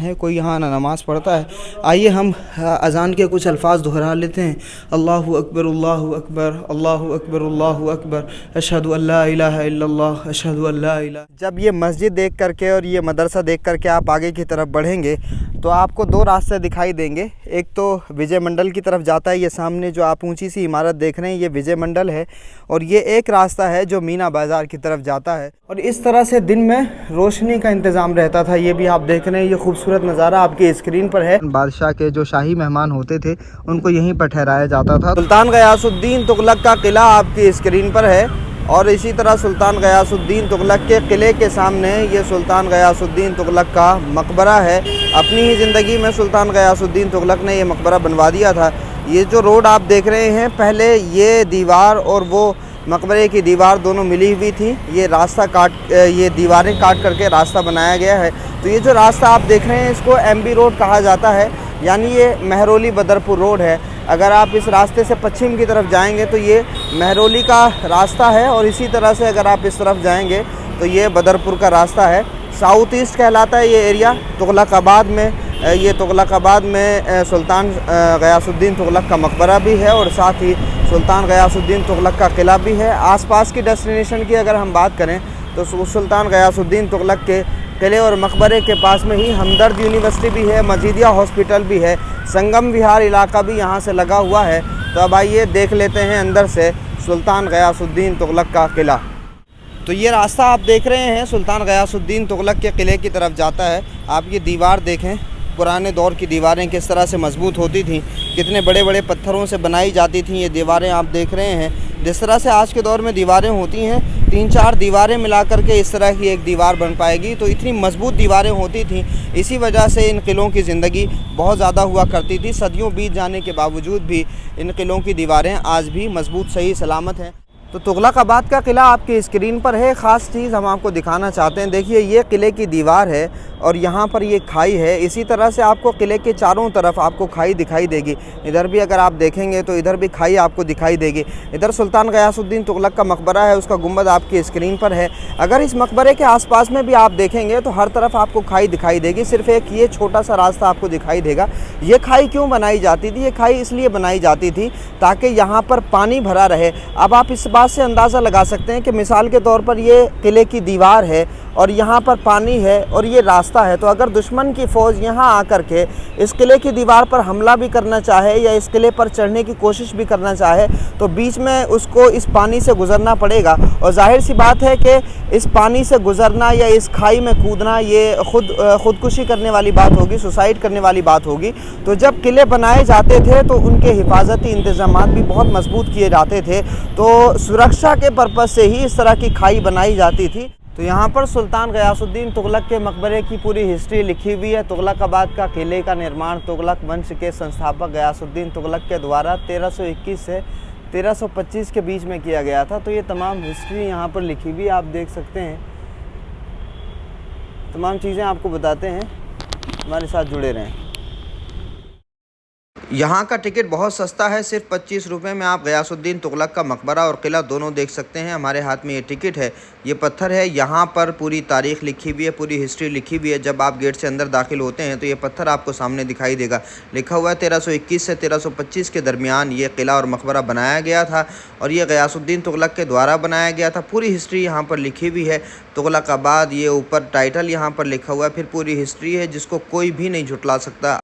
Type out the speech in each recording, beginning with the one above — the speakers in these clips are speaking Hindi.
है कोई यहाँ ना नमाज़ पढ़ता है। आइए हम अज़ान के कुछ अल्फाज दोहरा लेते हैं। अल्लाहु अकबर अल्लाहु अकबर अल्लाहु अकबर अल्लाहु अकबर अशहदु अल्ला इलाहा इल्लल्लाह अशहदु अल्ला इलाहा। जब ये मस्जिद देख करके और ये मदरसा देख करके आप आगे की तरफ बढ़ेंगे तो आपको दो रास्ते दिखाई देंगे। एक तो विजय मंडल की तरफ जाता है, ये सामने जो आप ऊंची सी इमारत देख रहे हैं ये विजय मंडल है, और ये एक रास्ता है जो मीना बाज़ार की तरफ जाता है। और इस तरह से दिन में रोशनी का इंतज़ाम रहता था। ये भी आप देख रहे हैं, ये खूबसूरत नज़ारा आपकी स्क्रीन पर है। बादशाह के जो शाही मेहमान होते थे उनको यहीं पर ठहराया जाता था। सुल्तान गयासुद्दीन तुगलक का किला आपकी स्क्रीन पर है, और इसी तरह सुल्तान गयासुद्दीन तुगलक के किले के सामने ये सुल्तान गयासुद्दीन तुगलक का मकबरा है। अपनी ही ज़िंदगी में सुल्तान गयासुद्दीन तुगलक ने ये मकबरा बनवा दिया था। ये जो रोड आप देख रहे हैं, पहले ये दीवार और वो मकबरे की दीवार दोनों मिली हुई थी। ये रास्ता ये दीवारें काट करके रास्ता बनाया गया है। तो ये जो रास्ता आप देख रहे हैं इसको MB रोड कहा जाता है, यानी ये महरौली बदरपुर रोड है। अगर आप इस रास्ते से पश्चिम की तरफ जाएंगे तो ये महरौली का रास्ता है, और इसी तरह से अगर आप इस तरफ जाएंगे तो ये बदरपुर का रास्ता है। साउथ ईस्ट कहलाता है ये एरिया। तुगलकाबाद में सुल्तान गयासुद्दीन तुगलक का मकबरा भी है, और साथ ही सुल्तान गयासुद्दीन तुगलक का किला भी है। आसपास की डेस्टिनेशन की अगर हम बात करें तो सुल्तान गयासुद्दीन तुगलक के किले और मकबरे के पास में ही हमदर्द यूनिवर्सिटी भी है, मजीदिया हॉस्पिटल भी है, संगम विहार इलाका भी यहाँ से लगा हुआ है। तो अब आइए देख लेते हैं अंदर से सुल्तान गयासुद्दीन तुगलक का किला। तो ये रास्ता आप देख रहे हैं सुल्तान गयासुद्दीन तुगलक के किले की तरफ जाता है। आप ये दीवार देखें, पुराने दौर की दीवारें किस तरह से मजबूत होती थीं, कितने बड़े बड़े पत्थरों से बनाई जाती थीं ये दीवारें आप देख रहे हैं। जिस तरह से आज के दौर में दीवारें होती हैं, 3-4 दीवारें मिला करके इस तरह की एक दीवार बन पाएगी, तो इतनी मजबूत दीवारें होती थीं। इसी वजह से इन किलों की ज़िंदगी बहुत ज़्यादा हुआ करती थी। सदियों बीत जाने के बावजूद भी इन किलों की दीवारें आज भी मजबूत सही सलामत हैं। तो तुगलकाबाद का किला आपकी स्क्रीन पर है। ख़ास चीज़ हम आपको दिखाना चाहते हैं, देखिए ये किले की दीवार है और यहाँ पर ये खाई है। इसी तरह से आपको किले के चारों तरफ आपको खाई दिखाई देगी। इधर भी अगर आप देखेंगे तो इधर भी खाई आपको दिखाई देगी। इधर सुल्तान गयासुद्दीन तुगलक का मकबरा है, उसका गुंबद आपकी स्क्रीन पर है। अगर इस मकबरे के आसपास में भी आप देखेंगे तो हर तरफ आपको खाई दिखाई देगी। सिर्फ एक ये छोटा सा रास्ता आपको दिखाई देगा। ये खाई क्यों बनाई जाती थी? ये खाई इसलिए बनाई जाती थी ताकि यहाँ पर पानी भरा रहे। अब आप इस बात से अंदाज़ा लगा सकते हैं कि मिसाल के तौर पर ये किले की दीवार है और यहाँ पर पानी है और ये रास्ता है, तो अगर दुश्मन की फ़ौज यहाँ आकर के इस किले की दीवार पर हमला भी करना चाहे या इस किले पर चढ़ने की कोशिश भी करना चाहे तो बीच में उसको इस पानी से गुज़रना पड़ेगा। और जाहिर सी बात है कि इस पानी से गुज़रना या इस खाई में कूदना ये ख़ुदकुशी करने वाली बात होगी, सुसाइड करने वाली बात होगी। तो जब किले बनाए जाते थे तो उनके हिफाजती इंतज़ामात भी बहुत मजबूत किए जाते थे, तो सुरक्षा के पर्पज़ से ही इस तरह की खाई बनाई जाती थी। तो यहाँ पर सुल्तान गयासुद्दीन तुगलक के मकबरे की पूरी हिस्ट्री लिखी हुई है। तुगलकाबाद का किले का निर्माण तुगलक वंश के संस्थापक गयासुद्दीन तुगलक के द्वारा 1321 से 1325 के बीच में किया गया था। तो ये तमाम हिस्ट्री यहाँ पर लिखी हुई आप देख सकते हैं। तमाम चीज़ें आपको बताते हैं, हमारे साथ जुड़े रहें। यहाँ का टिकट बहुत सस्ता है, सिर्फ 25 रुपये में आप गयासुद्दीन तुगलक का मकबरा और किला दोनों देख सकते हैं। हमारे हाथ में ये टिकट है, ये पत्थर है, यहाँ पर पूरी तारीख़ लिखी हुई है, पूरी हिस्ट्री लिखी हुई है। जब आप गेट से अंदर दाखिल होते हैं तो ये पत्थर आपको सामने दिखाई देगा। लिखा हुआ है 1321 से 1325 के दरमियान ये किला और मकबरा बनाया गया था और ये गयासुद्दीन तुगलक के द्वारा बनाया गया था। पूरी हिस्ट्री यहाँ पर लिखी हुई है। तुगलकाबाद ये ऊपर टाइटल यहाँ पर लिखा हुआ है, फिर पूरी हिस्ट्री है जिसको कोई भी नहीं झुटला सकता।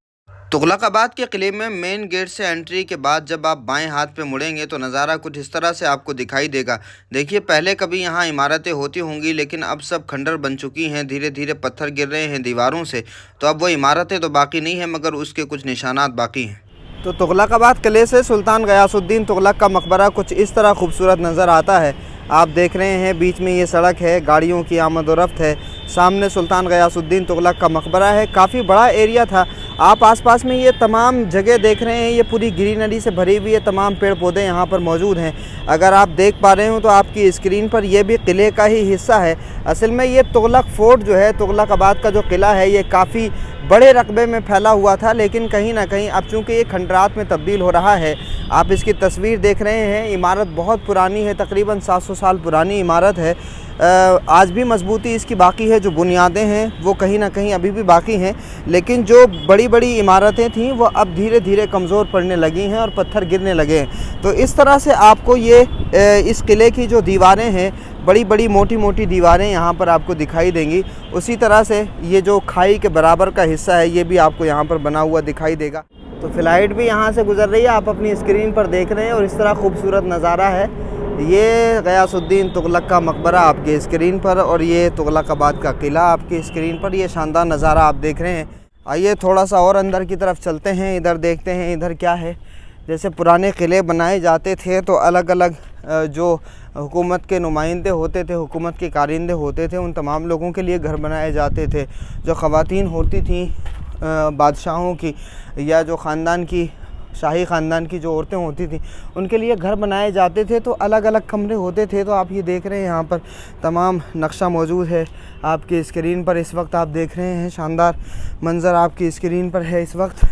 तुगलकाबाद के किले में मेन गेट से एंट्री के बाद जब आप बाएं हाथ पे मुड़ेंगे तो नज़ारा कुछ इस तरह से आपको दिखाई देगा। देखिए पहले कभी यहाँ इमारतें होती होंगी, लेकिन अब सब खंडर बन चुकी हैं, धीरे धीरे पत्थर गिर रहे हैं दीवारों से। तो अब वो इमारतें तो बाकी नहीं हैं, मगर उसके कुछ निशानात बाकी हैं। तो तुगलकाबाद किले से सुल्तान गयासुद्दीन तुगलक का मकबरा कुछ इस तरह खूबसूरत नज़र आता है। आप देख रहे हैं बीच में ये सड़क है, गाड़ियों की आमद और रफ्त है। सामने सुल्तान गयासुद्दीन तुगलक का मकबरा है। काफ़ी बड़ा एरिया था। आप आसपास में ये तमाम जगह देख रहे हैं, ये पूरी ग्रीनरी से भरी हुई है, तमाम पेड़ पौधे यहाँ पर मौजूद हैं। अगर आप देख पा रहे हो तो आपकी स्क्रीन पर ये भी किले का ही हिस्सा है। असल में ये तुगलक फोर्ट जो है, तुगलकाबाद का जो किला है, ये काफ़ी बड़े रकबे में फैला हुआ था, लेकिन कहीं ना कहीं अब चूँकि ये खंडरात में तब्दील हो रहा है। आप इसकी तस्वीर देख रहे हैं, इमारत बहुत पुरानी है, तकरीबन 700 साल पुरानी इमारत है। आज भी मजबूती इसकी बाकी है, जो बुनियादें हैं वो कहीं ना कहीं अभी भी बाकी हैं, लेकिन जो बड़ी बड़ी इमारतें थीं वो अब धीरे धीरे कमज़ोर पड़ने लगी हैं और पत्थर गिरने लगे हैं। तो इस तरह से आपको ये इस किले की जो दीवारें हैं, बड़ी बड़ी मोटी मोटी दीवारें यहाँ पर आपको दिखाई देंगी। उसी तरह से ये जो खाई के बराबर का हिस्सा है ये भी आपको यहाँ पर बना हुआ दिखाई देगा। तो फ़्लाइट भी यहाँ से गुज़र रही है, आप अपनी स्क्रीन पर देख रहे हैं, और इस तरह खूबसूरत नज़ारा है। ये गयासुद्दीन तुगलक का मकबरा आपकी स्क्रीन पर, और ये तुगलकाबाद का किला आपकी स्क्रीन पर। ये शानदार नज़ारा आप देख रहे हैं। आइए थोड़ा सा और अंदर की तरफ चलते हैं, इधर देखते हैं इधर क्या है। जैसे पुराने किले बनाए जाते थे तो अलग अलग जो हुकूमत के नुमाइंदे होते थे, हुकूमत के कारिंदे होते थे, उन तमाम लोगों के लिए घर बनाए जाते थे। जो ख़वातीन होती थीं बादशाहों की, या जो ख़ानदान की, शाही ख़ानदान की जो औरतें होती थीं, उनके लिए घर बनाए जाते थे। तो अलग अलग कमरे होते थे। तो आप ये देख रहे हैं यहाँ पर तमाम नक्शा मौजूद है आपकी स्क्रीन पर। इस वक्त आप देख रहे हैं शानदार मंज़र आपकी स्क्रीन पर है इस वक्त।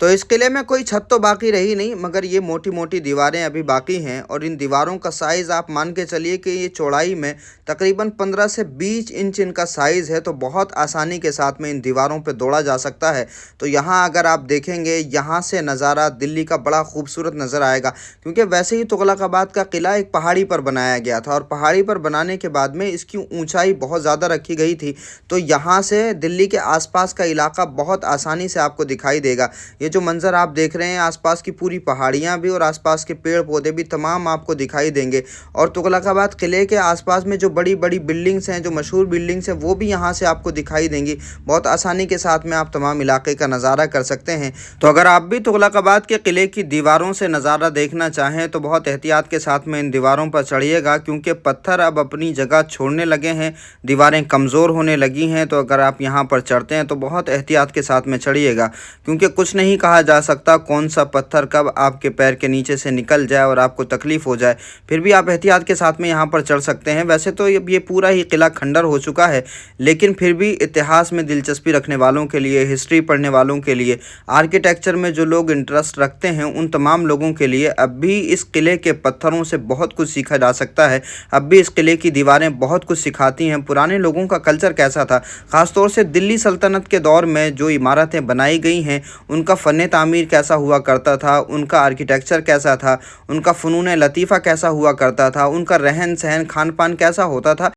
तो इस किले में कोई छत तो बाकी रही नहीं, मगर ये मोटी मोटी दीवारें अभी बाकी हैं। और इन दीवारों का साइज़ आप मान के चलिए कि ये चौड़ाई में तकरीबन 15 से 20 इंच इनका साइज़ है। तो बहुत आसानी के साथ में इन दीवारों पे दौड़ा जा सकता है। तो यहाँ अगर आप देखेंगे, यहाँ से नज़ारा दिल्ली का बड़ा खूबसूरत नज़र आएगा, क्योंकि वैसे ही तुगलकाबाद का किला एक पहाड़ी पर बनाया गया था, और पहाड़ी पर बनाने के बाद में इसकी ऊँचाई बहुत ज़्यादा रखी गई थी। तो यहाँ से दिल्ली के आसपास का इलाका बहुत आसानी से आपको दिखाई देगा। ये जो मंजर आप देख रहे हैं, आसपास की पूरी पहाड़ियाँ भी और आसपास के पेड़ पौधे भी तमाम आपको दिखाई देंगे। और तुगलकाबाद किले के आसपास में जो बड़ी बड़ी बिल्डिंग्स हैं, जो मशहूर बिल्डिंग्स हैं, वो भी यहाँ से आपको दिखाई देंगी। बहुत आसानी के साथ में आप तमाम इलाके का नज़ारा कर सकते हैं। तो अगर आप भी तुगलकाबाद के किले की दीवारों से नज़ारा देखना चाहें तो बहुत एहतियात के साथ में इन दीवारों पर चढ़िएगा, क्योंकि पत्थर अब अपनी जगह छोड़ने लगे हैं, दीवारें कमज़ोर होने लगी हैं। तो अगर आप यहाँ पर चढ़ते हैं तो बहुत एहतियात के साथ में चढ़िएगा, क्योंकि कुछ नहीं कहा जा सकता कौन सा पत्थर कब आपके पैर के नीचे से निकल जाए और आपको तकलीफ़ हो जाए। फिर भी आप एहतियात के साथ में यहाँ पर चढ़ सकते हैं। वैसे तो ये पूरा ही किला खंडर हो चुका है, लेकिन फिर भी इतिहास में दिलचस्पी रखने वालों के लिए, हिस्ट्री पढ़ने वालों के लिए, आर्किटेक्चर में जो लोग इंटरेस्ट रखते हैं, उन तमाम लोगों के लिए अब भी इस किले के पत्थरों से बहुत कुछ सीखा जा सकता है। अब भी इस किले की दीवारें बहुत कुछ सिखाती हैं, पुराने लोगों का कल्चर कैसा था। ख़ासतौर से दिल्ली सल्तनत के दौर में जो इमारतें बनाई गई हैं, उनका फ़न तामीर कैसा हुआ करता था, उनका आर्किटेक्चर कैसा था, उनका फ़नून लतीफ़ा कैसा हुआ करता था, उनका रहन सहन खान पान कैसा होता था।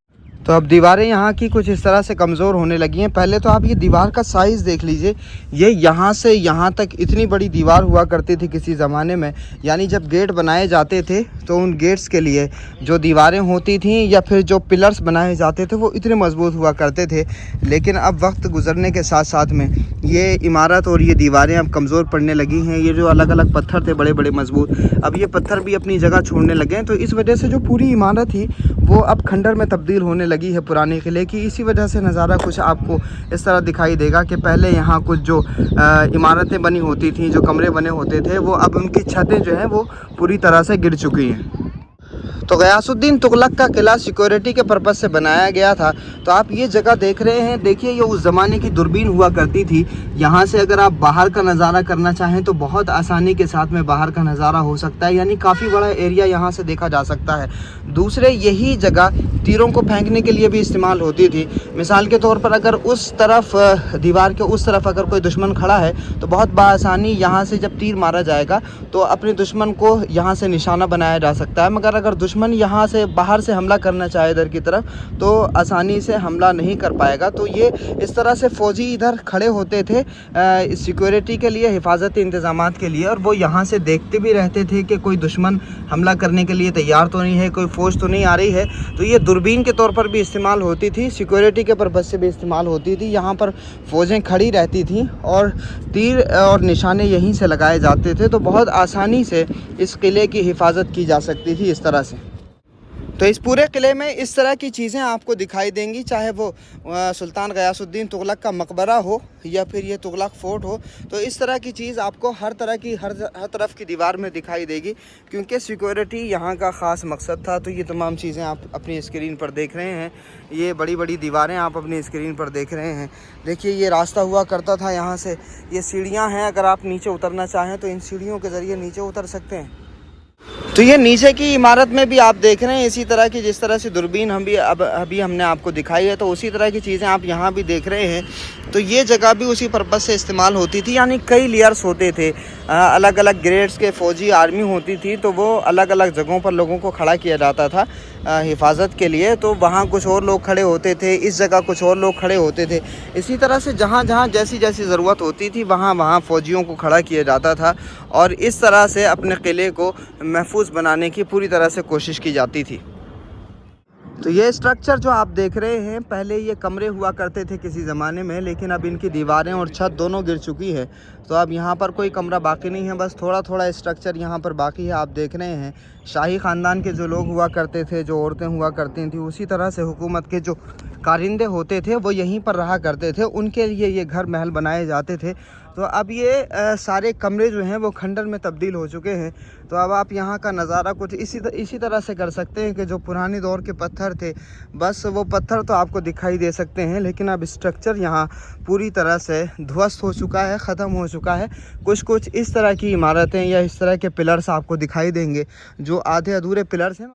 तो अब दीवारें यहाँ की कुछ इस तरह से कमज़ोर होने लगी हैं। पहले तो आप ये दीवार का साइज़ देख लीजिए, ये यहाँ से यहाँ तक इतनी बड़ी दीवार हुआ करती थी किसी ज़माने में। यानी जब गेट बनाए जाते थे तो उन गेट्स के लिए जो दीवारें होती थीं या फिर जो पिलर्स बनाए जाते थे वो इतने मजबूत हुआ करते थे। लेकिन अब वक्त गुजरने के साथ साथ में ये इमारत और ये दीवारें अब कमज़ोर पड़ने लगी हैं। ये जो अलग अलग पत्थर थे बड़े बड़े मजबूत, अब ये पत्थर भी अपनी जगह छोड़ने लगे हैं। तो इस वजह से जो पूरी इमारत थी वो अब खंडर में तब्दील होने लगी है पुराने किले की। इसी वजह से नज़ारा कुछ आपको इस तरह दिखाई देगा कि पहले यहाँ कुछ जो इमारतें बनी होती थी, जो कमरे बने होते थे, वो अब उनकी छतें जो हैं वो पूरी तरह से गिर चुकी हैं। तो गयासुद्दीन तुगलक का किला सिक्योरिटी के पर्पज़ से बनाया गया था। तो आप ये जगह देख रहे हैं, देखिए ये उस ज़माने की दूरबीन हुआ करती थी। यहाँ से अगर आप बाहर का नज़ारा करना चाहें तो बहुत आसानी के साथ में बाहर का नज़ारा हो सकता है, यानी काफ़ी बड़ा एरिया यहाँ से देखा जा सकता है। दूसरे यही जगह तीरों को फेंकने के लिए भी इस्तेमाल होती थी। मिसाल के तौर पर अगर उस तरफ दीवार के उस तरफ अगर कोई दुश्मन खड़ा है तो बहुत बआसानी यहाँ से जब तीर मारा जाएगा तो अपने दुश्मन को यहाँ से निशाना बनाया जा सकता है। मगर अगर दुश्मन यहाँ से बाहर से हमला करना चाहे इधर की तरफ तो आसानी से हमला नहीं कर पाएगा। तो ये इस तरह से फ़ौजी इधर खड़े होते थे सिक्योरिटी के लिए, हिफाजती इंतज़ामात के लिए, और वो यहाँ से देखते भी रहते थे कि कोई दुश्मन हमला करने के लिए तैयार तो नहीं है, कोई फ़ौज तो नहीं आ रही है। तो ये दूरबीन के तौर पर भी इस्तेमाल होती थी, सिक्योरिटी के पर्पज़ से भी इस्तेमाल होती थी। यहाँ पर फ़ौजें खड़ी रहती थीं और तीर और निशाने यहीं से लगाए जाते थे। तो बहुत आसानी से इस किले की हिफाजत की जा सकती थी इस तरह से। तो इस पूरे किले में इस तरह की चीज़ें आपको दिखाई देंगी, चाहे वो सुल्तान गयासुद्दीन तुगलक का मकबरा हो या फिर ये तुगलक फ़ोर्ट हो। तो इस तरह की चीज़ आपको हर तरफ की दीवार में दिखाई देगी, क्योंकि सिक्योरिटी यहाँ का ख़ास मकसद था। तो ये तमाम चीज़ें आप अपनी स्क्रीन पर देख रहे हैं, ये बड़ी बड़ी दीवारें आप अपनी स्क्रीन पर देख रहे हैं। देखिए ये रास्ता हुआ करता था यहाँ से, ये सीढ़ियाँ हैं, अगर आप नीचे उतरना चाहें तो इन सीढ़ियों के ज़रिए नीचे उतर सकते हैं। तो ये नीचे की इमारत में भी आप देख रहे हैं इसी तरह की, जिस तरह से दूरबीन हम भी अभी हमने आपको दिखाई है, तो उसी तरह की चीज़ें आप यहाँ भी देख रहे हैं। तो ये जगह भी उसी पर्पज़ से इस्तेमाल होती थी, यानी कई लेयर्स होते थे, अलग अलग ग्रेड्स के फ़ौजी आर्मी होती थी, तो वो अलग अलग जगहों पर लोगों को खड़ा किया जाता था हिफाजत के लिए। तो वहाँ कुछ और लोग खड़े होते थे, इस जगह कुछ और लोग खड़े होते थे। इसी तरह से जहाँ जहाँ जैसी जैसी ज़रूरत होती थी वहाँ वहाँ फ़ौजियों को खड़ा किया जाता था, और इस तरह से अपने किले को महफूज बनाने की पूरी तरह से कोशिश की जाती थी। तो ये स्ट्रक्चर जो आप देख रहे हैं, पहले ये कमरे हुआ करते थे किसी ज़माने में, लेकिन अब इनकी दीवारें और छत दोनों गिर चुकी है। तो अब यहाँ पर कोई कमरा बाकी नहीं है, बस थोड़ा थोड़ा स्ट्रक्चर यहाँ पर बाकी है। आप देख रहे हैं शाही ख़ानदान के जो लोग हुआ करते थे, जो औरतें हुआ करती थी, उसी तरह से हुकूमत के जो कारिंदे होते थे वो यहीं पर रहा करते थे, उनके लिए ये घर महल बनाए जाते थे। तो अब ये सारे कमरे जो हैं वो खंडर में तब्दील हो चुके हैं। तो अब आप यहाँ का नज़ारा कुछ इसी तरह से कर सकते हैं कि जो पुराने दौर के पत्थर थे, बस वो पत्थर तो आपको दिखाई दे सकते हैं, लेकिन अब स्ट्रक्चर यहाँ पूरी तरह से ध्वस्त हो चुका है, ख़त्म हो चुका है। कुछ इस तरह की इमारतें या इस तरह के पिलर्स आपको दिखाई देंगे, जो आधे अधूरे पिलर्स हैं।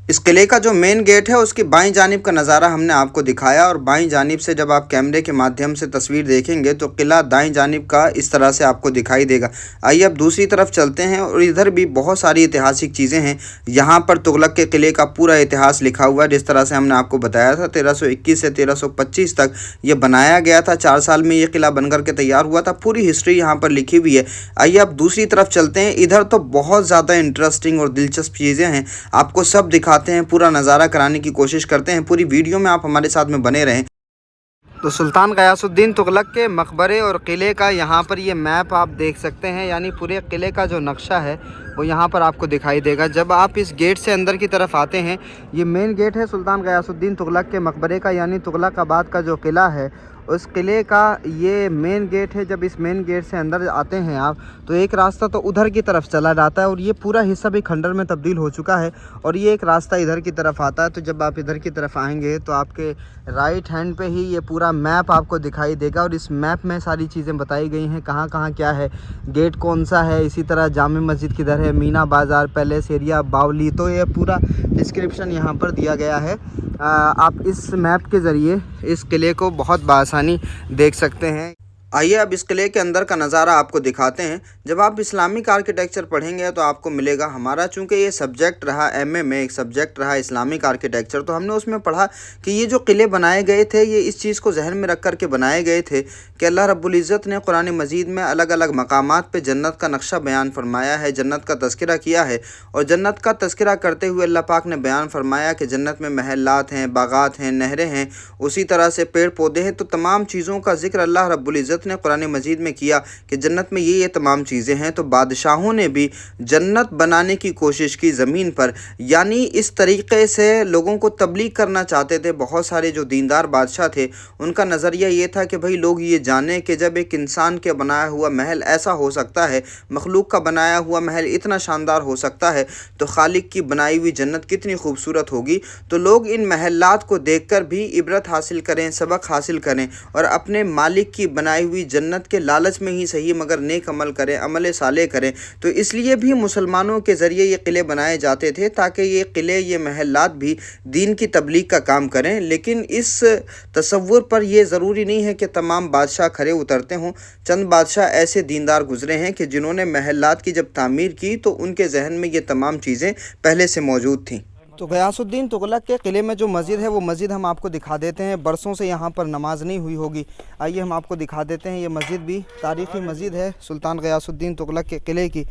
इस किले का जो मेन गेट है उसकी बाईं जानिब का नज़ारा हमने आपको दिखाया, और बाईं जानिब से जब आप कैमरे के माध्यम से तस्वीर देखेंगे तो किला दाईं जानिब का इस तरह से आपको दिखाई देगा। आइए अब दूसरी तरफ चलते हैं, और इधर भी बहुत सारी ऐतिहासिक चीज़ें हैं। यहाँ पर तुगलक के किले का पूरा इतिहास लिखा हुआ है, जिस तरह से हमने आपको बताया था 1321 से 1325 तक ये बनाया गया था। 4 साल में ये किला बनकर के तैयार हुआ था। पूरी हिस्ट्री यहाँ पर लिखी हुई है। आइए अब दूसरी तरफ चलते हैं। इधर तो बहुत ज़्यादा इंटरेस्टिंग और दिलचस्प चीज़ें हैं, आपको सब दिखाते हैं, पूरा नज़ारा कराने की कोशिश करते हैं। पूरी वीडियो में आप हमारे साथ में बने रहें। तो सुल्तान गयासुद्दीन तुगलक के मकबरे और किले का यहाँ पर ये मैप आप देख सकते हैं, यानी पूरे किले का जो नक्शा है वो यहाँ पर आपको दिखाई देगा। जब आप इस गेट से अंदर की तरफ आते हैं, ये मेन गेट है सुल्तान गयासुद्दीन तुगलक के मकबरे का, यानी तुगलकाबाद का जो किला है उस किले का ये मेन गेट है। जब इस मेन गेट से अंदर आते हैं आप, तो एक रास्ता तो उधर की तरफ चला जाता है, और ये पूरा हिस्सा भी खंडर में तब्दील हो चुका है, और ये एक रास्ता इधर की तरफ आता है। तो जब आप इधर की तरफ आएंगे तो आपके राइट हैंड पे ही ये पूरा मैप आपको दिखाई देगा, और इस मैप में सारी चीज़ें बताई गई हैं, कहाँ कहाँ क्या है, गेट कौन सा है, इसी तरह जामे मस्जिद किधर है, मीना बाज़ार, पैलेस एरिया, बावली। तो ये पूरा डिस्क्रिप्शन यहाँ पर दिया गया है। आप इस मैप के ज़रिए इस किले को बहुत बआसानी देख सकते हैं। आइए अब इस किले के अंदर का नज़ारा आपको दिखाते हैं। जब आप इस्लामिक आर्किटेक्चर पढ़ेंगे तो आपको मिलेगा, हमारा चूँकि ये सब्जेक्ट रहा एमए में, एक सब्जेक्ट रहा इस्लामिक आर्किटेक्चर, तो हमने उसमें पढ़ा कि ये जो किले बनाए गए थे ये इस चीज़ को जहन में रख कर के बनाए गए थे कि अल्लाह रब्बुल इज़्ज़त ने कुरान मजीद में अलग अलग मकामात पे जन्नत का नक्शा बयान फरमाया है, जन्नत का तज़किरा किया है, और जन्नत का तज़किरा करते हुए अल्लाह पाक ने बयान फरमाया कि जन्नत में महलात हैं, बागात हैं, नहरें हैं, उसी तरह से पेड़ पौधे हैं। तो तमाम चीज़ों का जिक्र अल्लाह रब्बुल इज़्ज़त ने कुरान मजीद में किया कि जन्नत में ये तमाम चीज़ें हैं। तो बादशाहों ने भी जन्नत बनाने की कोशिश की ज़मीन पर, यानी इस तरीक़े से लोगों को तबलीग करना चाहते थे। बहुत सारे जो दीनदार बादशाह थे उनका नज़रिया ये था कि भाई लोग ये जाने कि जब एक इंसान के बनाया हुआ महल ऐसा हो सकता है, मखलूक का बनाया हुआ महल इतना शानदार हो सकता है, तो खालिक की बनाई हुई जन्नत कितनी खूबसूरत होगी। तो लोग इन महलात को देखकर भी इबरत हासिल करें, सबक हासिल करें, और अपने मालिक की बनाई हुई जन्नत के लालच में ही सही मगर नेक अमल करें, अमल साले करें। तो इसलिए भी मुसलमानों के ज़रिए ये किले बनाए जाते थे, ताकि ये किले, ये महलात भी दीन की तबलीग का काम करें। लेकिन इस तसव्वुर पर यह ज़रूरी नहीं है कि तमाम बादशाह खरे उतरते हों। चंद बादशाह ऐसे दीनदार गुजरे हैं कि जिन्होंने महलात की जब तामीर की तो उनके जहन में ये तमाम चीज़ें पहले से मौजूद थीं। तो गयासुद्दीन तुगलक के किले में जो मस्जिद है वो मस्जिद हम आपको दिखा देते हैं। बरसों से यहाँ पर नमाज नहीं हुई होगी, आइए हम आपको दिखा देते हैं। ये मस्जिद भी तारीख़ी मस्जिद है सुल्तान गयासुद्दीन तुगलक के किले की।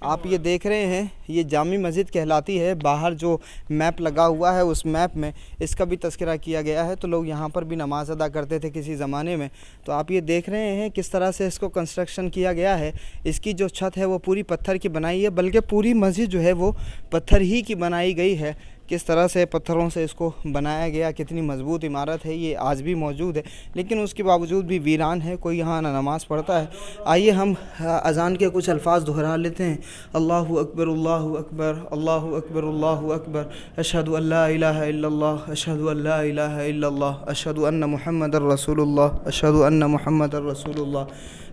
आप ये देख रहे हैं, ये जामी मस्जिद कहलाती है। बाहर जो मैप लगा हुआ है उस मैप में इसका भी तज़किरा किया गया है। तो लोग यहाँ पर भी नमाज़ अदा करते थे किसी ज़माने में। तो आप ये देख रहे हैं किस तरह से इसको कंस्ट्रक्शन किया गया है। इसकी जो छत है वो पूरी पत्थर की बनाई है, बल्कि पूरी मस्जिद जो है वो पत्थर ही की बनाई गई है। किस तरह से पत्थरों से इसको बनाया गया, कितनी मजबूत इमारत है, ये आज भी मौजूद है। लेकिन उसके बावजूद भी वीरान है, कोई यहाँ ना नमाज़ पढ़ता है। आइए हम अज़ान के कुछ अल्फाज दोहरा लेते हैं। अल्लाहु अकबर, अल्लाहु अकबर, अल्लाहु अकबर, अल्लाहु अकबर, अशहदु अल्ला इलाहा इल्लल्लाह, अशहदु अल्ला इलाहा इल्लल्लाह, अशहदु अन्ना मुहम्मदर रसूलुल्लाह, अशहदु अन्ना मुहम्मदर रसूलुल्लाह,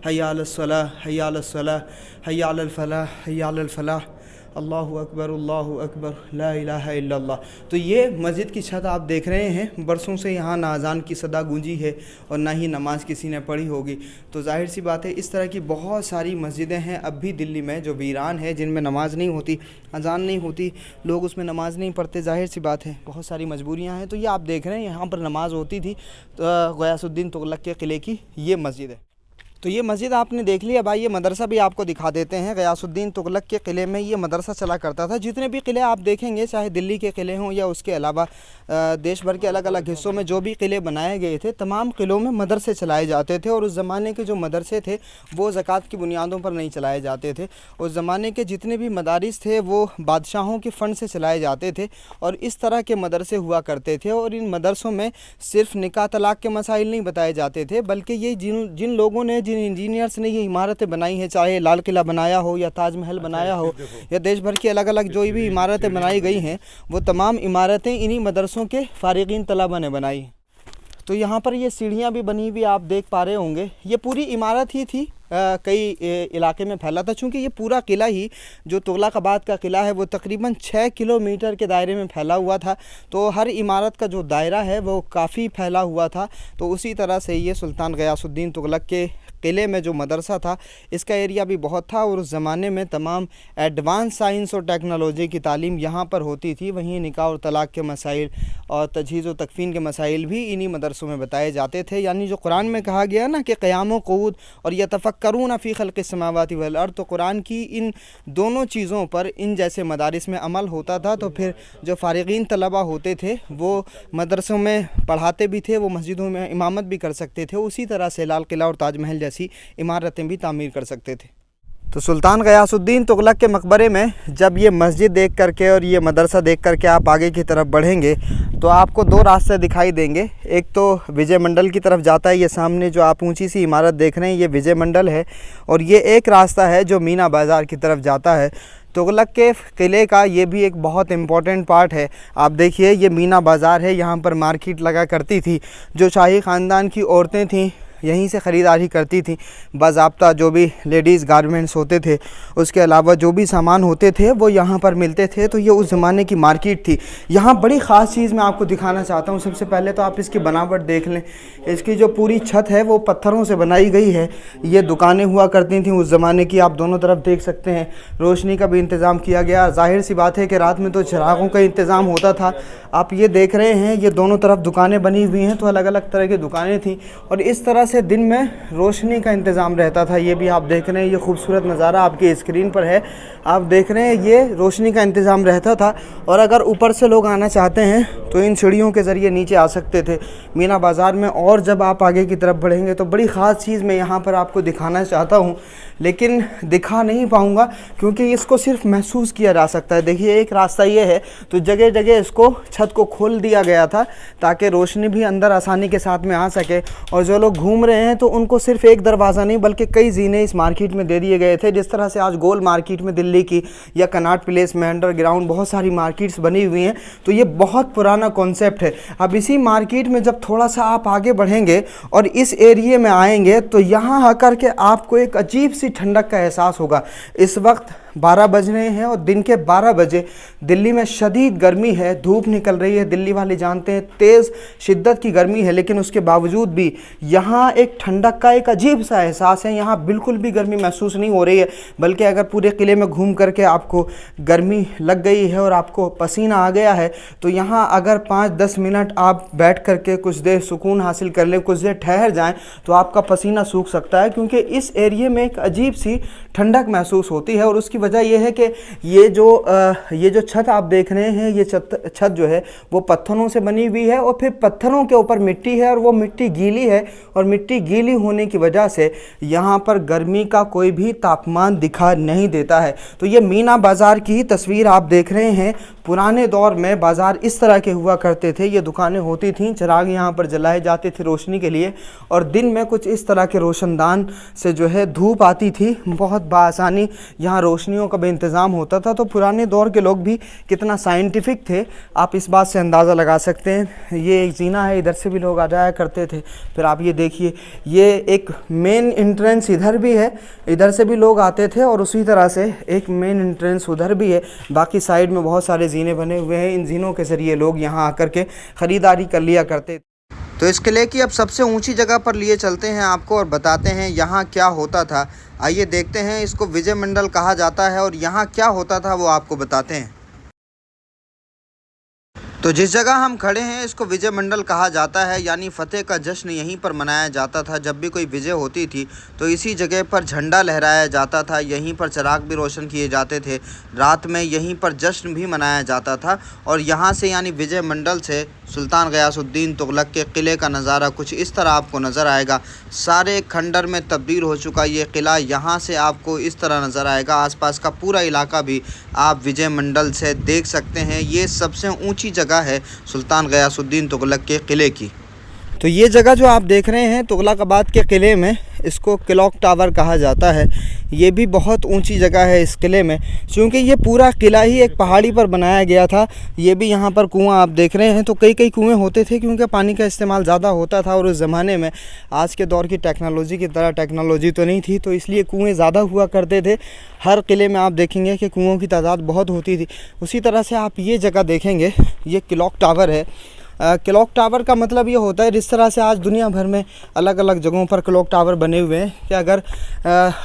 हय्या अलस सलाह, हय्या अलस सलाह, हय्या अलल फलाह, हय्या अलल फलाह, अल्लाहु अकबर ला इलाहा इल्लल्लाह। तो ये मस्जिद की छत आप देख रहे हैं, बरसों से यहाँ ना अज़ान की सदा गूंजी है और ना ही नमाज किसी ने पढ़ी होगी। तो जाहिर सी बात है इस तरह की बहुत सारी मस्जिदें हैं अब भी दिल्ली में जो वीरान है, जिनमें नमाज नहीं होती, अज़ान नहीं होती, लोग उसमें नमाज नहीं पढ़ते। जाहिर सी बात है बहुत सारी मजबूरियाँ हैं। तो ये आप देख रहे हैं यहाँ पर नमाज होती थी तो गयासुद्दीन तुगलक के क़िले की ये मस्जिद है। तो ये मस्जिद आपने देख लिया भाई, ये मदरसा भी आपको दिखा देते हैं। गयासुद्दीन तुगलक के क़िले में ये मदरसा चला करता था। जितने भी क़िले आप देखेंगे, चाहे दिल्ली के क़िले हों या उसके अलावा देश भर के अलग अलग हिस्सों में जो भी क़िले बनाए गए थे, तमाम क़िलों में मदरसे चलाए जाते थे। और उस ज़माने के जो मदरसे थे वो ज़कात की बुनियादों पर नहीं चलाए जाते थे। उस ज़माने के जितने भी मदारिस थे वो बादशाहों के फ़ंड से चलाए जाते थे और इस तरह के मदरसे हुआ करते थे। और इन मदरसों में सिर्फ निकाह तलाक़ के मसाइल नहीं बताए जाते थे, बल्कि ये जिन लोगों ने, जिन इंजीनियर्स ने ये इमारतें बनाई हैं, चाहे लाल किला बनाया हो या ताजमहल बनाया हो या देश भर की अलग अलग जो भी इमारतें बनाई गई हैं, वो तमाम इमारतें इन्हीं मदरसों के फ़ारिगीन तलबा ने बनाई। तो यहाँ पर ये सीढ़ियाँ भी बनी हुई आप देख पा रहे होंगे। ये पूरी इमारत ही थी, कई इलाके में फैला था। चूँकि ये पूरा किला ही जो तुगलकाबाद का किला है वो तकरीबन 6 किलोमीटर के दायरे में फैला हुआ था। तो हर इमारत का जो दायरा है वो काफ़ी फैला हुआ था। तो उसी तरह से ये सुल्तान गयासुद्दीन तुगलक के क़िले में जो मदरसा था इसका एरिया भी बहुत था और उस ज़माने में तमाम एडवांस साइंस और टेक्नोलॉजी की तालीम यहाँ पर होती थी। वहीं निकाह और तलाक़ के मसाइल और तजहीज़ व तकफ़ीन के मसाइल भी इन्हीं मदरसों में बताए जाते थे। यानी जो कुरान में कहा गया ना कि क़याम व क़ऊद और यतफ़क्करून फ़ी ख़ल्क़िस समावाति वल अर्ज़, तो कुरान की इन दोनों चीज़ों पर इन जैसे मदारिस में अमल होता था। तो फिर जो फ़ारिगीन तलबा होते थे वो मदरसों में पढ़ाते भी थे, वो मस्जिदों में इमामत भी कर सकते थे। उसी तरह से लाल किला और ताजमहल जैसी इमारतें भी तामीर कर सकते थे। तो सुल्तान गयासुद्दीन तुगलक के मकबरे में जब ये मस्जिद देख करके और ये मदरसा देख करके आप आगे की तरफ बढ़ेंगे तो आपको दो रास्ते दिखाई देंगे। एक तो विजय मंडल की तरफ जाता है, ये सामने जो आप ऊंची सी इमारत देख रहे हैं ये विजय मंडल है। और ये एक रास्ता है जो मीना बाज़ार की तरफ जाता है। तुगलक के क़िले का ये भी एक बहुत इम्पॉर्टेंट पार्ट है। आप देखिए ये मीना बाज़ार है, यहाँ पर मार्केट लगा करती थी। जो शाही ख़ानदान की औरतें थीं यहीं से ख़रीदारी करती थी। बाज़ाब्ता जो भी लेडीज़ गारमेंट्स होते थे, उसके अलावा जो भी सामान होते थे वो यहाँ पर मिलते थे। तो ये उस ज़माने की मार्केट थी। यहाँ बड़ी ख़ास चीज़ मैं आपको दिखाना चाहता हूँ। सबसे पहले तो आप इसकी बनावट देख लें। इसकी जो पूरी छत है वो पत्थरों से बनाई गई है। ये दुकानें हुआ करती थी उस ज़माने की, आप दोनों तरफ देख सकते हैं। रोशनी का भी इंतज़ाम किया गया। ज़ाहिर सी बात है कि रात में तो चिरागों का इंतज़ाम होता था। आप ये देख रहे हैं ये दोनों तरफ दुकानें बनी हुई हैं, तो अलग अलग तरह की दुकानें थीं और इस तरह से दिन में रोशनी का इंतज़ाम रहता था। ये भी आप देख रहे हैं, ये खूबसूरत नज़ारा आपकी स्क्रीन पर है, आप देख रहे हैं ये रोशनी का इंतज़ाम रहता था। और अगर ऊपर से लोग आना चाहते हैं तो इन सीढ़ियों के ज़रिए नीचे आ सकते थे मीना बाज़ार में। और जब आप आगे की तरफ बढ़ेंगे तो बड़ी ख़ास चीज़ मैं यहाँ पर आपको दिखाना चाहता हूँ, लेकिन दिखा नहीं पाऊँगा क्योंकि इसको सिर्फ महसूस किया जा सकता है। देखिए एक रास्ता ये है, तो जगह जगह इसको छत को खोल दिया गया था ताकि रोशनी भी अंदर आसानी के साथ में आ सके। और जो लोग घूम रहे हैं तो उनको सिर्फ एक दरवाज़ा नहीं बल्कि कई ज़ीने इस मार्केट में दे दिए गए थे। जिस तरह से आज गोल मार्केट में दिल्ली की या कनॉट प्लेस में अंडरग्राउंड बहुत सारी मार्केट्स बनी हुई हैं, तो ये बहुत पुराना कॉन्सेप्ट है। अब इसी मार्केट में जब थोड़ा सा आप आगे बढ़ेंगे और इस एरिए में आएंगे तो यहाँ आकर के आपको एक अजीब सी ठंडक का एहसास होगा। इस वक्त 12 बज रहे हैं और दिन के 12 बजे दिल्ली में शदीद गर्मी है, धूप निकल रही है। दिल्ली वाले जानते हैं तेज़ शिद्दत की गर्मी है, लेकिन उसके बावजूद भी यहाँ एक ठंडक का एक अजीब सा एहसास है। यहाँ बिल्कुल भी गर्मी महसूस नहीं हो रही है, बल्कि अगर पूरे किले में घूम करके आपको गर्मी लग गई है और आपको पसीना आ गया है तो यहाँ अगर 5-10 मिनट आप बैठ करके कुछ देर सुकून हासिल कर लें, कुछ देर ठहर जाएं, तो आपका पसीना सूख सकता है। क्योंकि इस एरिए में एक अजीब सी ठंडक महसूस होती है। और उसकी वजह यह है कि ये जो छत आप देख रहे हैं, ये छत जो है वो पत्थरों से बनी हुई है और फिर पत्थरों के ऊपर मिट्टी है और वो मिट्टी गीली है। और मिट्टी गीली होने की वजह से यहाँ पर गर्मी का कोई भी तापमान दिखा नहीं देता है। तो ये मीना बाज़ार की तस्वीर आप देख रहे हैं। पुराने दौर में बाज़ार इस तरह के हुआ करते थे। ये दुकानें होती थीं, चिराग यहाँ पर जलाए जाते थे रोशनी के लिए, और दिन में कुछ इस तरह के रोशनदान से जो है धूप आती थी, बहुत बासानी यहाँ रोशनियों का भी इंतज़ाम होता था। तो पुराने दौर के लोग भी कितना साइंटिफिक थे, आप इस बात से अंदाज़ा लगा सकते हैं। ये एक जीना है, इधर से भी लोग आ जाया करते थे। फिर आप ये देखिए, ये एक मेन एंट्रेंस इधर भी है, इधर से भी लोग आते थे, और उसी तरह से एक मेन एंट्रेंस उधर भी है। बाकी साइड में बहुत सारे जीने बने हुए हैं, इन जीनों के ज़रिए लोग यहाँ आकर के ख़रीदारी कर लिया करते। तो इस किले की अब सबसे ऊंची जगह पर लिए चलते हैं आपको और बताते हैं यहाँ क्या होता था। आइए देखते हैं। इसको विजय मंडल कहा जाता है और यहाँ क्या होता था वो आपको बताते हैं। तो जिस जगह हम खड़े हैं इसको विजय मंडल कहा जाता है, यानी फतेह का जश्न यहीं पर मनाया जाता था। जब भी कोई विजय होती थी तो इसी जगह पर झंडा लहराया जाता था, यहीं पर चिराग भी रोशन किए जाते थे, रात में यहीं पर जश्न भी मनाया जाता था। और यहाँ से यानी विजय मंडल से सुल्तान गयासुद्दीन तुगलक के किले का नज़ारा कुछ इस तरह आपको नज़र आएगा। सारे खंडर में तब्दील हो चुका ये किला यहाँ से आपको इस तरह नज़र आएगा। आसपास का पूरा इलाका भी आप विजय मंडल से देख सकते हैं। ये सबसे ऊंची जगह है सुल्तान गयासुद्दीन तुगलक के किले की। तो ये जगह जो आप देख रहे हैं तुगलकाबाद के किले में, इसको क्लॉक टावर कहा जाता है। ये भी बहुत ऊंची जगह है इस किले में, क्योंकि ये पूरा किला ही एक पहाड़ी पर बनाया गया था। ये भी यहाँ पर कुआं आप देख रहे हैं, तो कई कई कुएं होते थे क्योंकि पानी का इस्तेमाल ज़्यादा होता था, और उस ज़माने में आज के दौर की टेक्नोलॉजी की तरह टेक्नोलॉजी तो नहीं थी, तो इसलिए कुएँ ज़्यादा हुआ करते थे। हर किले में आप देखेंगे कि कुओं की तादाद बहुत होती थी। उसी तरह से आप ये जगह देखेंगे, ये क्लॉक टावर है। क्लॉक टावर का मतलब ये होता है, जिस तरह से आज दुनिया भर में अलग अलग जगहों पर क्लॉक टावर बने हुए हैं, कि अगर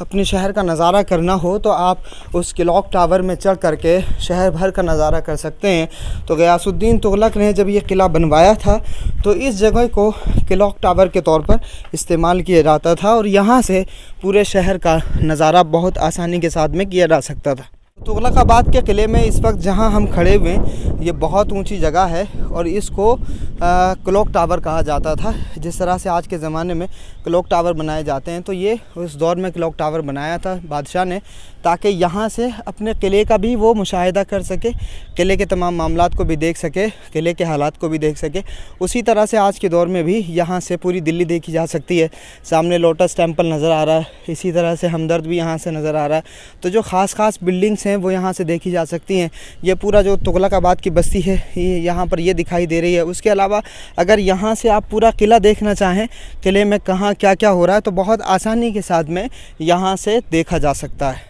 अपने शहर का नज़ारा करना हो तो आप उस क्लॉक टावर में चढ़ करके शहर भर का नज़ारा कर सकते हैं। तो गयासुद्दीन तुगलक ने जब ये किला बनवाया था तो इस जगह को क्लॉक टावर के तौर पर इस्तेमाल किया जाता था, और यहाँ से पूरे शहर का नज़ारा बहुत आसानी के साथ में किया जा सकता था। तुगलकाबाद के किले में इस वक्त जहां हम खड़े हुए हैं, ये बहुत ऊंची जगह है और इसको क्लॉक टावर कहा जाता था। जिस तरह से आज के ज़माने में क्लॉक टावर बनाए जाते हैं, तो ये उस दौर में क्लॉक टावर बनाया था बादशाह ने, ताकि यहाँ से अपने किले का भी वो मुशाहिदा कर सके, किले के तमाम मामलात को भी देख सके, किले के हालात को भी देख सके। उसी तरह से आज के दौर में भी यहाँ से पूरी दिल्ली देखी जा सकती है। सामने लोटस टेम्पल नज़र आ रहा है, इसी तरह से हमदर्द भी यहाँ से नज़र आ रहा है। तो जो ख़ास बिल्डिंग्स हैं वो यहाँ से देखी जा सकती हैं। ये पूरा जो तुगलकाबाद की बस्ती है ये यहाँ पर ये दिखाई दे रही है। उसके अलावा अगर यहाँ से आप पूरा किला देखना चाहें, किले में कहाँ क्या क्या हो रहा है, तो बहुत आसानी के साथ में यहाँ से देखा जा सकता है।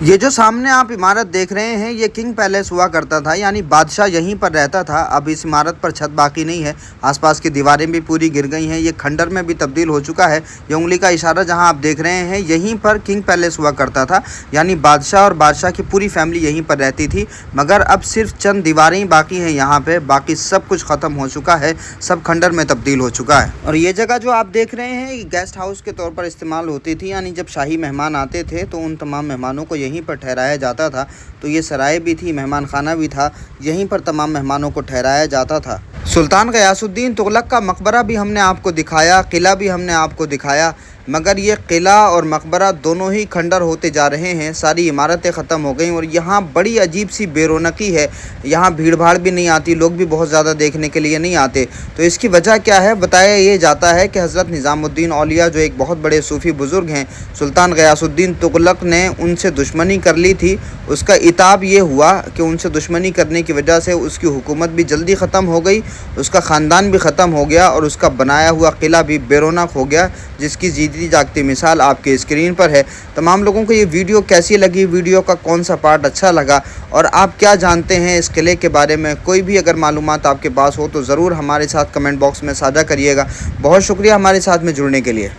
ये जो सामने आप इमारत देख रहे हैं ये किंग पैलेस हुआ करता था, यानी बादशाह यहीं पर रहता था। अब इस इमारत पर छत बाकी नहीं है, आसपास की दीवारें भी पूरी गिर गई हैं। ये खंडर में भी तब्दील हो चुका है। ये उंगली का इशारा जहां आप देख रहे हैं, यहीं पर किंग पैलेस हुआ करता था, यानी बादशाह और बादशाह की पूरी फैमिली यहीं पर रहती थी। मगर अब सिर्फ चंद दीवारें ही बाकी हैं यहाँ पर, बाकी सब कुछ ख़त्म हो चुका है, सब खंडर में तब्दील हो चुका है। और ये जगह जो आप देख रहे हैं गेस्ट हाउस के तौर पर इस्तेमाल होती थी, यानी जब शाही मेहमान आते थे तो उन तमाम मेहमानों को यहीं पर ठहराया जाता था। तो ये सराय भी थी, मेहमान खाना भी था, यहीं पर तमाम मेहमानों को ठहराया जाता था। सुल्तान गयासुद्दीन तुगलक का मकबरा भी हमने आपको दिखाया, किला भी हमने आपको दिखाया, मगर ये किला और मकबरा दोनों ही खंडर होते जा रहे हैं। सारी इमारतें ख़त्म हो गई और यहाँ बड़ी अजीब सी बेरौनकी है। यहाँ भीड़ भाड़ भी नहीं आती, लोग भी बहुत ज़्यादा देखने के लिए नहीं आते। तो इसकी वजह क्या है? बताया ये जाता है कि हज़रत निज़ामुद्दीन औलिया जो एक बहुत बड़े सूफ़ी बुज़ुर्ग हैं, सुल्तान गयासुद्दीन तुगलक ने उनसे दुश्मनी कर ली थी। उसका इताब ये हुआ कि उनसे दुश्मनी करने की वजह से उसकी हुकूमत भी जल्दी ख़त्म हो गई, उसका ख़ानदान भी ख़त्म हो गया और उसका बनाया हुआ किला भी बेरौनक हो गया, जिसकी जीती जागती मिसाल आपके स्क्रीन पर है। तमाम लोगों को ये वीडियो कैसी लगी, वीडियो का कौन सा पार्ट अच्छा लगा और आप क्या जानते हैं इस किले के बारे में? कोई भी अगर मालूमात आपके पास हो तो ज़रूर हमारे साथ कमेंट बॉक्स में साझा करिएगा। बहुत शुक्रिया हमारे साथ में जुड़ने के लिए।